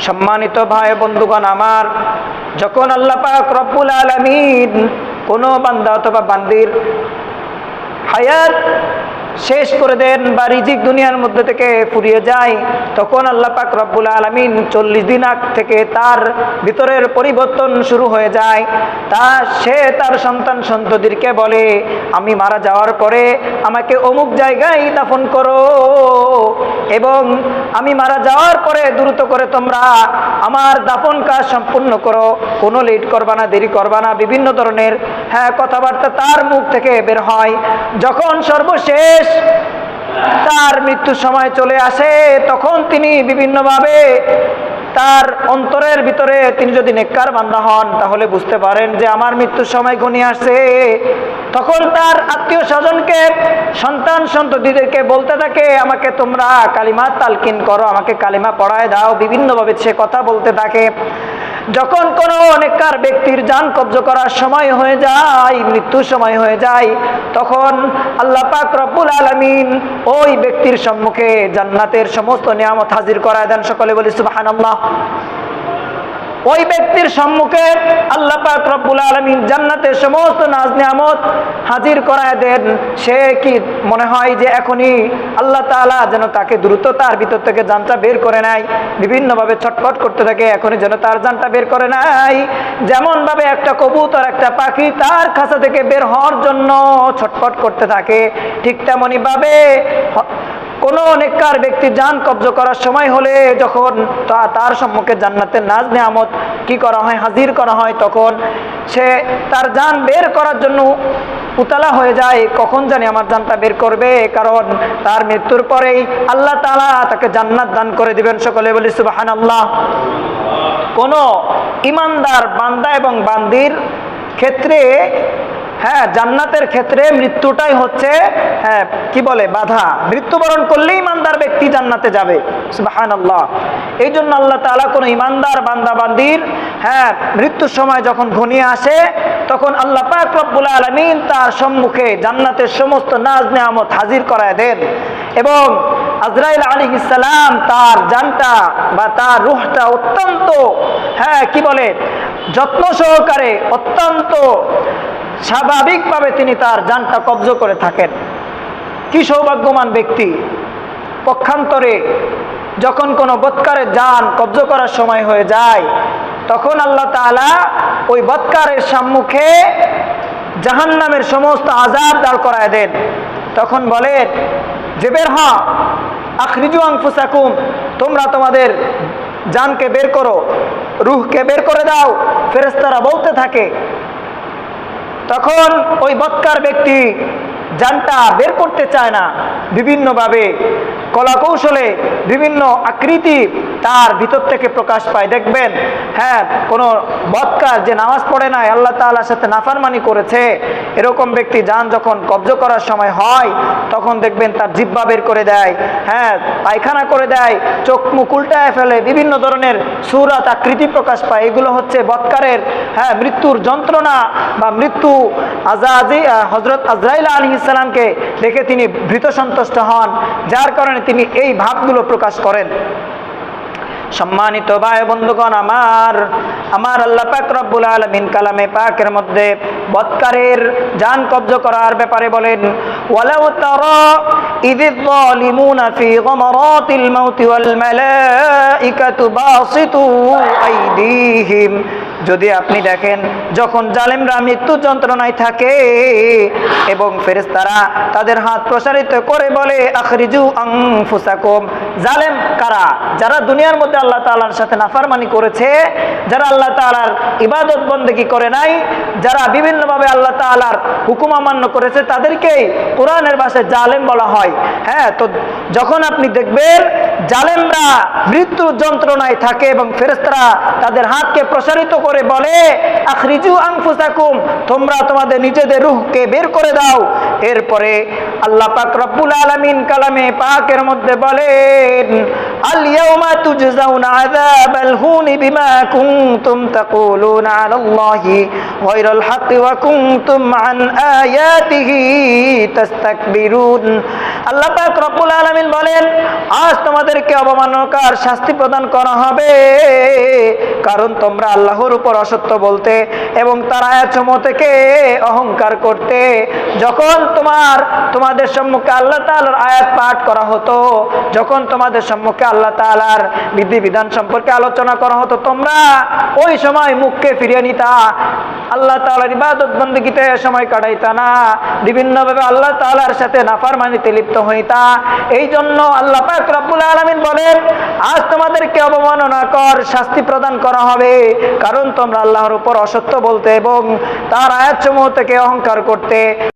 সম্মানিত ভাই বন্ধুগণ আমার, যখন আল্লাহ পাক রব্বুল আলামিন কোনো বান্দা অথবা বান্দির হায়াত শেষ করে দেন বা রিজিক দুনিয়ার মধ্যে থেকে ফুরিয়ে যায়, তখন আল্লাহ পাক রব্বুল আলামিন 40 দিন আগ থেকে তার ভিতরের পরিবর্তন শুরু হয়ে যায়। সে তার সন্তান সন্ততিকে বলে, আমি মারা যাওয়ার পরে আমাকে অমুক জায়গায় দাফন করো, এবং আমি মারা যাওয়ার পরে দ্রুত করে তোমরা আমার দাফন কাজ সম্পূর্ণ করো, কোনো লেট করবা না, দেরি করবা না, বিভিন্ন ধরনের কথাবার্তা তার মুখ থেকে বের হয়। যখন সর্বশেষ তার মৃত্যুর সময় চলে আসে, তখন তিনি বিভিন্নভাবে তার অন্তরের ভিতরে, তিনি যদি নেককার বান্দা হন তাহলে বুঝতে পারেন যে আমার মৃত্যুর সময় ঘনিয়ে আসছে। তখন তার আত্মীয় স্বজনকে, সন্তান সন্ততিদেরকে বলতে থাকে, আমাকে তোমরা কালিমা তালকিন করো, আমাকে কালিমা পড়ায় দাও, বিভিন্নভাবে সে কথা বলতে থাকে। যখন কোনো নেককার ব্যক্তির জান কব্জ করার সময় হয়ে যায়, মৃত্যুর সময় হয়ে যায়, তখন আল্লাহ পাক রব্বুল আলামিন ওই ব্যক্তির সম্মুখে জান্নাতের সমস্ত নিয়ামত হাজির করায় দেন। সকলে বলি সুবহানাল্লাহ। ওই ব্যক্তির সম্মুখে আল্লাহ পাক রব্বুল আলামিন জান্নাতের সমস্ত নাজ নিয়ামত হাজির করায় দেন। সে কি মনে হয় যে এখনই আল্লাহ তাআলা যেন তাকে দ্রুত তার ভিতর থেকে জানটা বের করে নেয়, বিভিন্নভাবে ছটফট করতে থাকে, এখনই যেন তার জানটা বের করে নেয়। যেমনভাবে একটা কবুতর, একটা পাখি তার খাঁচা থেকে বের হওয়ার জন্য ছটফট করতে থাকে, ঠিক তেমনইভাবে কোনো নেককার ব্যক্তি জান কব্জ করার সময় হলে যখন তার সম্মুখে জান্নাতের নাজ নিয়ামত কি করা হয়, হাজির করা হয়, তখন সে তার জান বের করার জন্য উতালা হয়ে যায়, কখন জানি আমার জানটা বের করবে, কারণ তার মৃত্যুর পরেই আল্লাহ তাআলা তাকে জান্নাত দান করে দিবেন। সকলে বলি সুবহানাল্লাহ। কোনো ইমানদার বান্দা এবং বান্দির ক্ষেত্রে জান্নাতের ক্ষেত্রে মৃত্যুটাই হচ্ছে বাধা। মৃত্যুবরণ করলে ইমানদার ব্যক্তি জান্নাতে যাবে। সুবহানাল্লাহ। এই জন্য আল্লাহ তাআলা কোনো ইমানদার বান্দা বান্দির মৃত্যুর সময় যখন ঘনিয়ে আসে, তখন আল্লাহ পাক রব্বুল আলামিন তার সম্মুখে জান্নাতের সমস্ত নাজ নিয়ামত হাজির করায় দেন, এবং আজরাইল আলাইহিস সালাম তার জানটা বা তার রূহটা অত্যন্ত যত্ন সহকারে, অত্যন্ত স্বাভাবিকভাবে তিনি তার জানটা কব্জ করে থাকেন। কি সৌভাগ্যবান ব্যক্তি! পক্ষান্তরে যখন কোনো বৎকারের জান কব্জ করার সময় হয়ে যায়, তখন আল্লাহ তাআলা ওই বৎকারের সম্মুখে জাহান্নামের সমস্ত আযাব দাঁড় করায় দেন। তখন বলেন যে, বের হ, আখরিজু আনফুসাকুম, তোমরা তোমাদের জানকে বের করো, রূহকে বের করে দাও। ফেরেশতারা বলতে থাকে। তখন ওই বৎকার ব্যক্তি জানটা বের করতে চায় না, বিভিন্নভাবে কলা কৌশলে বিভিন্ন আকৃতি তার ভিতর থেকে প্রকাশ পায়। দেখবেন কোনো বৎকার যে নামাজ পড়ে নাই, আল্লাহ তাআলার সাথে নাফরমানি করেছে, এরকম ব্যক্তি জান যখন কব্জ করার সময় হয়, তখন দেখবেন তার জিহ্বা বের করে দেয়, পায়খানা করে দেয়, চোখ মুখ উল্টায় ফেলে, বিভিন্ন ধরনের সূরাত আকৃতি প্রকাশ পায়। এগুলো হচ্ছে বৎকারের মৃত্যুর যন্ত্রণা বা মৃত্যু। হযরত আজরাইল আলাইহিস সালামকে দেখে তিনি ভীত সন্তুষ্ট হন, যার কারণে তিনি এই ভাবগুলো প্রকাশ করেন। সম্মানিত ভাই বন্ধুগণ আমার, আল্লাহ পাক রব্বুল আলামিন কালামে পাকের মধ্যে বৎকারের জান কব্জ করার ব্যাপারে বলেন, ওয়ালাউ তারা ইযিয যালিমুনা ফি গামারাতিল মাউতি ওয়াল মালাইকাতু বাসিতু আইদিহিম, যদি আপনি দেখেন যখন জালেমরা মৃত্যু যন্ত্রণায় থাকে এবং ফেরেশতারা তাদের হাত প্রসারিত করে বলে, আখরিজু আনফুসাকুম। জালেম কারা? যারা দুনিয়ার মধ্যে আল্লাহ তাআলার সাথে নাফরমানি করেছে, যারা আল্লাহ তাআলার ইবাদত বন্দেগী করে নাই, যারা বিভিন্নভাবে আল্লাহ তাআলার হুকুম অমান্য করেছে, তাদেরকেই কোরআনের ভাষায় জালেম বলা হয়। তো যখন আপনি দেখবেন জালেমরা মৃত্যু যন্ত্রণায় থাকে এবং ফেরেশতারা তাদের হাতকে প্রসারিত করে বলে, আখরিজু আনফুসাকুম, তোমরা তোমাদের নিজেদের রূহকে বের করে দাও। এরপরে আল্লাহ পাক রব্বুল আলামিন কালামে পাকের মধ্যে বলেন, আল ইয়াউমা তুজজাউনা আযাবাল হুনি বিমা কুনতুম তাকুলুনা আলাল্লাহি গায়রাল হাক্কি ওয়া কুনতুম আন আয়াতিহি তাস্তাকবিরুন। আল্লাহ পাক রব্বুল আলামিন বলেন, আজ তোমাদেরকে অবমাননাকর শাস্তি প্রদান করা হবে, কারণ তোমরা আল্লাহর উপর অসত্য বলতে এবং তার আয়াতসমূহ থেকে অহংকার করতে। যখন তোমাদের সম্মুখে আল্লাহ তাআলার আয়াত পাঠ করা হতো, যখন তোমাদের সম্মুখে আল্লাহ তাআলার বিধিবিধান সম্পর্কে আলোচনা করা হতো, তোমরা ওই সময় মুখকে ফিরিয়ে নিতা, আল্লাহ তাআলার ইবাদত বন্দেগীতে সময় কাটাইতা না, বিভিন্নভাবে আল্লাহ তাআলার সাথে নাফরমানিতে লিপ্ত হইতা। এই জন্য আল্লাহ পাক রব্বুল আলামিন বলেন, আজ তোমাদেরকে অবমাননাকর শাস্তি প্রদান করা হবে, কারণ তোমরা আল্লাহর উপর অসত্য বলতে এবং তার আয়াতসমূহ থেকে অহংকার করতে।